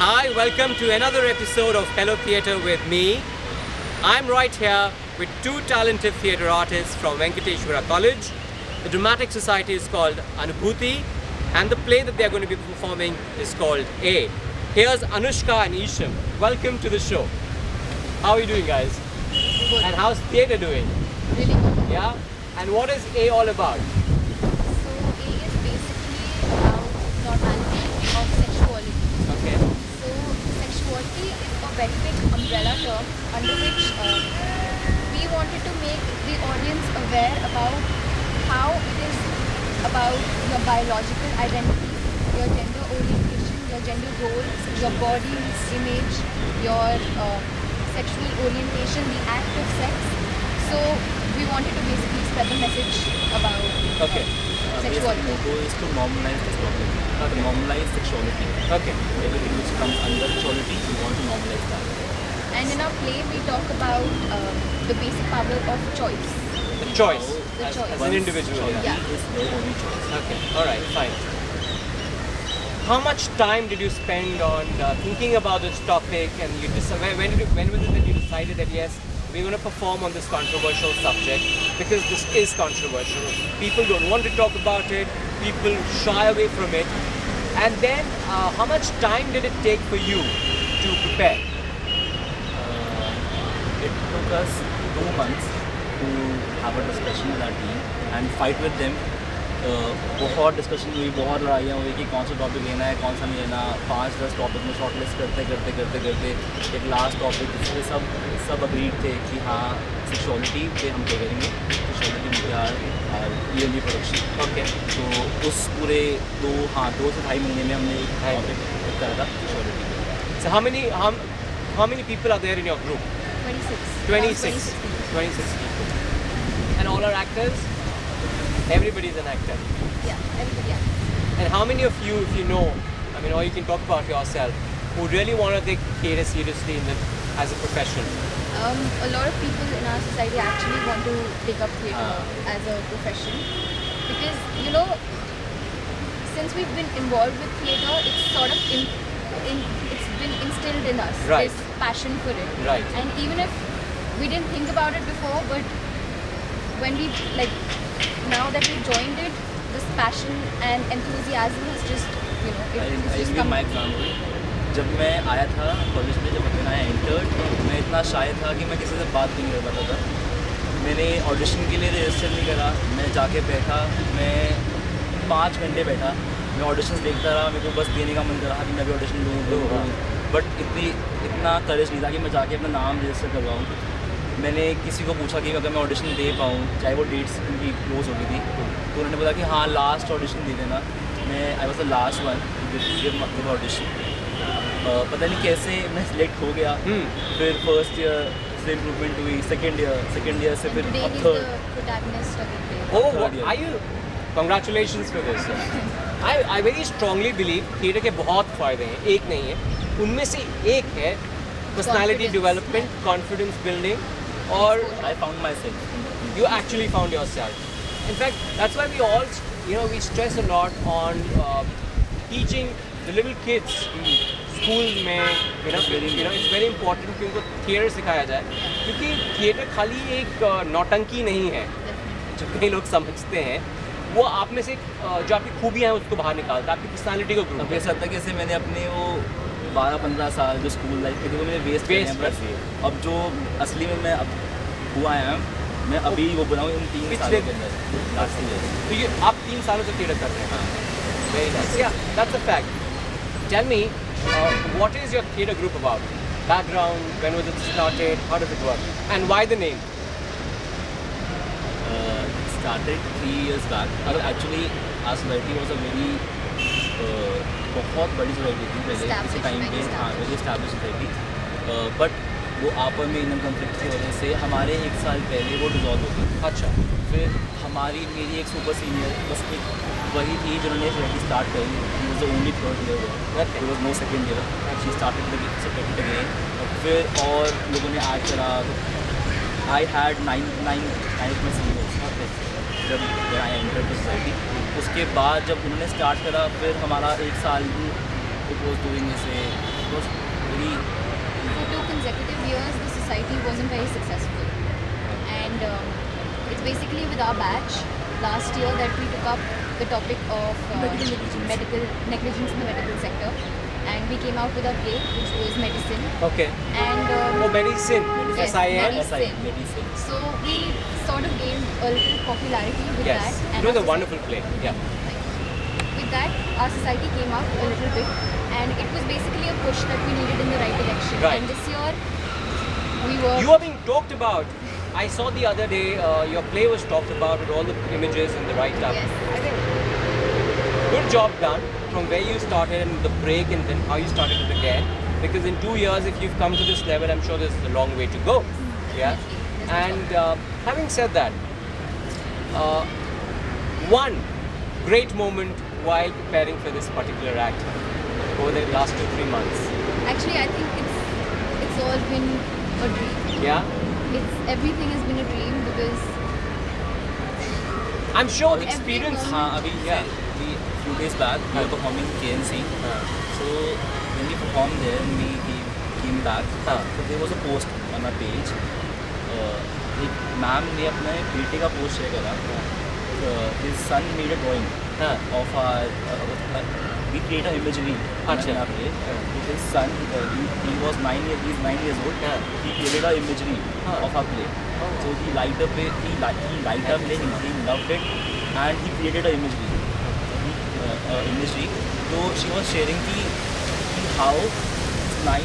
Hi, welcome to another episode of Hello Theatre with me. I'm right here with two talented theatre artists from Venkateshwara College. The dramatic society is called Anubhuti, and the play that they're going to be performing is called A. Here's Anushka and Isham. Welcome to the show. How are you doing, guys? Good. And how's theatre doing? Really good. Yeah? And what is A all about? So A is basically about normality of sexuality. Okay. So sexuality is a very big umbrella term under which we wanted to make the audience aware about how it is about your biological identity, your gender orientation, your gender roles, your body image, your sexual orientation, the act of sex. So we wanted to basically spread the message about Okay. sexuality. The goal is to normalize this topic. Okay. Normalize sexuality. Okay. Everything which comes under sexuality, we want to normalize that. And in our play, we talk about the basic power of choice. The choice. The As choice. an individual. Sexuality Yeah. is your only choice. Okay, all right, fine. How much time did you spend on thinking about this topic, and when was it that you decided that yes, we're going to perform on this controversial subject because this is controversial. People don't want to talk about it. People shy away from it. And then, how much time did it take for you to prepare? It took us 2 months to have a discussion with our team and fight with them. बहुत discussion हुई, बहुत लड़ाइयाँ हुई कि कौन सा topic लेना है, कौन सा नहीं लेना। 5-10 टॉपिक में शॉर्ट लिस्ट करते एक लास्ट टॉपिक जिसमें सब अग्रीड थे कि हाँ सेक्सुअलिटी पे हम क्या करेंगे, सेक्सुअलिटी ईयरली प्रोडक्शन। Okay. तो उस पूरे 2 से 2.5 महीने में हमने एक टॉपिक करा था सेक्सुअलिटी पे। So how many people are there in your group? 26. 26. 26 people. And all are actors? Everybody is an actor. Yeah, everybody. Yeah. And how many of you, if you know, I mean, or you can talk about yourself, who really want to take theatre seriously as a profession? A lot of people in our society actually want to take up theatre as a profession because since we've been involved with theatre, it's sort of it's been instilled in us Right. this passion for it. Right. And even if we didn't think about it before, but when we now that we joined it, this passion and enthusiasm has just it's just give come. my example. जब मैं आया था college में, जब मैं आया intern, मैं इतना शाय था कि मैं किसी से बात नहीं कर पाता था। मैंने ऑडिशन के लिए रजिस्टर नहीं करा, मैं जाके बैठा, मैं 5 घंटे बैठा, मैं ऑडिशन देखता रहा। मेरे को बस देने का मन कर रहा कि मैं भी ऑडिशन लूँ, बट इतना करेज नहीं था कि मैं जाके अपना नाम रजिस्टर करवाऊँ। मैंने किसी को पूछा कि अगर मैं ऑडिशन दे पाऊँ, चाहे वो डेट्स उनकी क्लोज हो गई थी, तो उन्होंने बोला कि हाँ लास्ट ऑडिशन दे देना। मैं I was the last one with audition. पता नहीं कैसे मैं सिलेक्ट हो गया। फिर फर्स्ट ईयर से इम्प्रूवमेंट हुई, सेकेंड ईयर से फिर Today अब he's third. the protagonist of the play. Oh, Third year. are you? Congratulations for this. I very strongly believe theatre के बहुत फ़ायदे हैं, एक नहीं है। उनमें से एक है personality Confidence. development, confidence building, और I found myself. you actually found yourself. In fact, that's why we all, we stress a lot on teaching the little kids school में, it's very important कि उनको theatre सिखाया जाए, क्योंकि theatre खाली एक नौटंकी नहीं है जो कई लोग समझते हैं। वो आप में से जो आपकी खूबियाँ हैं उसको बाहर निकालता है, आपकी पर्सनालिटी को ग्रो अब ऐसा था कि जैसे मैंने अपने वो 12-15 साल जो स्कूल लाइफ के थे वो मैंने वेस्ट Waste कर दिए। अब जो असली में मैं अब हुआ है, मैं अभी वो बनाऊँ इन 3 सालों के अंदर, लास्ट ईयर। तो ये आप 3 सालों से थिएटर कर रहे हैं। Very nice. Yeah, that's a fact. Tell me, what is your theatre group about? Background, when was it started, how does it work? And why the name? Started 3 years back. Actually, our society was a very बहुत बड़ी society थी पहले किसी time पे, हाँ very establish society, but वो आपस में इनकम कॉन्फ्लिक्ट की वजह से हमारे 1 साल पहले वो डिजॉल्व हो गई। अच्छा। फिर मेरी एक सुपर सीनियर बस एक वही थी जिन्होंने सोसाइटी स्टार्ट करी, was the only third year, there was no second year, she started separated again. फिर और लोगों ने ऐड करा, आई हैड 9 सीनियर्स जब आई एंटर द सोसाइटी। उसके बाद जब उन्होंने स्टार्ट करा, फिर हमारा 1 साल इट वॉज डूइंग ऐसे was very For 2 consecutive years, the society wasn't very successful. And it's basically with our batch last year that we took up the topic of Medical negligence. medical negligence in the medical sector. And we came out with a play which was Medicine. Okay. And Oh, medicine. Yes, SIN. medicine. medicine. So we sort of gained a little popularity with Yes. that. It And was our a wonderful play. Yeah. With that, our society came out a little bit, and it was basically a push that we needed in the right direction. Right. And this year, we were. You are being talked about. I saw the other day your play was talked about with all the images and the write-up. Yes. I think good job done from where you started and the break and then how you started it again. Because in 2 years, if you've come to this level, I'm sure there's a long way to go. Yeah. And having said that, one great moment while preparing for this particular act over the last 2-3 months. Actually, I think it's all been a dream. Yeah. Everything has been a dream because I'm sure the Every experience. moment. हाँ अभी Yeah. we few days back we were performing KNC. So when we performed there and we came back, so there was a post on our page. एक ma'am ने अपने बेटे का post share करा. His son made a drawing of our we create an imagery अच्छा. in our play. His son, he was 9 years, he's 9 years old. He created an imagery of our play. So he liked our play, he liked our play, he loved it, and he created an imagery. So she was sharing how his 9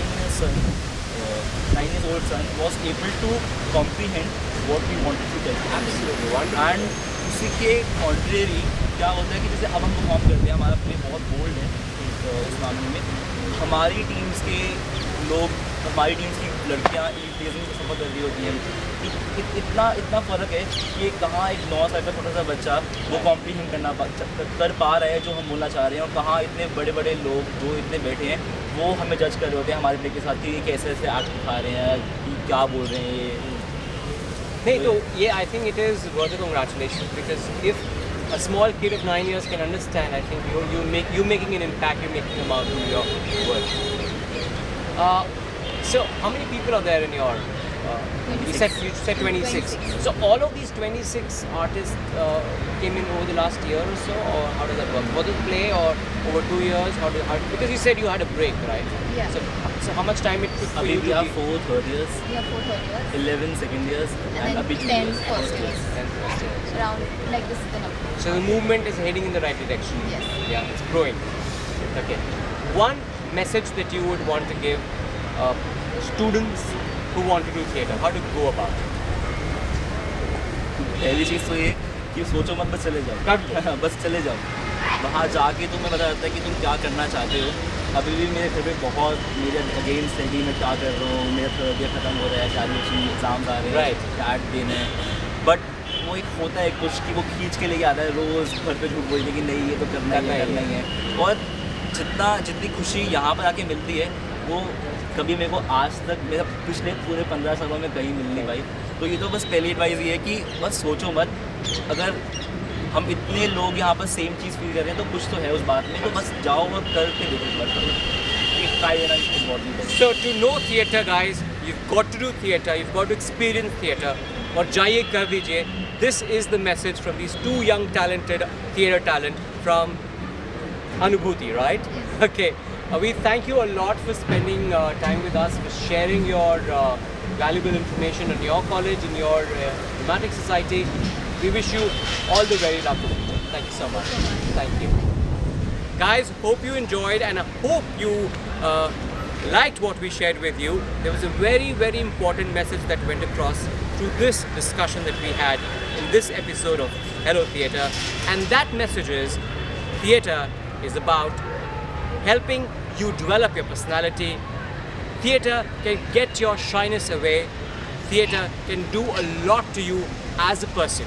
years old son was able to comprehend what we wanted to tell. Absolutely wonderful. And उसी के contrary क्या होता है कि जैसे अब हम perform करते हैं, हमारा प्ले बहुत बोल्ड है इस मामले में. हमारी टीम्स के लोग, हमारी टीम्स की लड़कियाँ ईटेजिंग का सफ़र कर रही होती हैं. इतना फ़र्क है कि कहाँ एक 9 साल का छोटा सा बच्चा वो कॉम्प्रीहेंड कर पा रहा है जो हम बोलना चाह रहे हैं, और कहाँ इतने बड़े बड़े लोग जो इतने बैठे हैं वो हमें जज कर रहे होते हैं हमारे प्ले के साथ कि ये कैसे ऐसे एक्ट दिखा रहे हैं, कि क्या बोल रहे हैं ये. नहीं तो ये I think it is worth of congratulations because if a small kid of 9 years can understand, I think you're making an impact, you're making a mark with your work. So how many people are there in your? You said 26. So all of these 26 artists came in over the last year or so, or how does that work? Was it play or over 2 years? Because you said you had a break, right? Yeah. So how much time it took for अभी you भी to आप 4 third years, we have 4 third years 11 second years, and and then अभी 10 juniors, first years. and first year? Around like this is the number. So the movement is heading in the right direction. Yes. Yeah, it's growing. Okay. One message that you would want to give students who want to do theatre, how to go about it? पहली चीज़ तो ये कि सोचो मत, बस चले जाओ. बस चले जाओ. वहाँ जाके तुम्हें पता रहता है कि तुम क्या करना चाहते हो. अभी भी मेरे घर पे बहुत मेरे अगेंस्ट है कि मैं क्या कर रहा हूँ, मेरा थर्ड ईयर ख़त्म हो रहा है, ग्रेजुएशन एग्ज़ाम्स आ रहे हैं, Right. कैट देना है. बट वो एक होता है कुछ कि वो खींच के लेके आता है रोज़ घर पे झूठ बोलने कि नहीं ये तो करना ही है. और जितनी खुशी यहाँ पर आके मिलती है वो कभी मेरे को आज तक मेरा पिछले पूरे 15 सालों में कहीं मिल नहीं पाई. तो ये तो बस पहली एडवाइस ये है कि बस सोचो मत. अगर हम इतने लोग यहाँ पर सेम चीज़ फील कर रहे हैं तो कुछ तो है उस बात में, तो बस जाओ और करके देखो. बस ट्राई देना इम्पोर्टेंट है. So to know theatre, guys, you've got to do theatre, you've got to experience theatre. और जाइए कर दीजिए. This is the message from these 2 young talented theatre talent from Anubhuti, right? Okay. We thank you a lot for spending time with us, for sharing your valuable information on your college, in your dramatic society. We wish you all the very luck. Thank you so much. Thank you. Guys, hope you enjoyed and I hope you liked what we shared with you. There was a very, very important message that went across through this discussion that we had in this episode of Hello Theatre. And that message is, theatre is about helping you develop your personality. Theatre can get your shyness away. Theatre can do a lot to you as a person.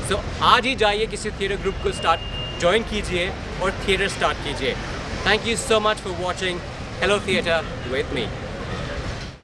So आज ही जाइए किसी theatre group को join कीजिए और theatre start कीजिए. Thank you so much for watching Hello Theatre with me.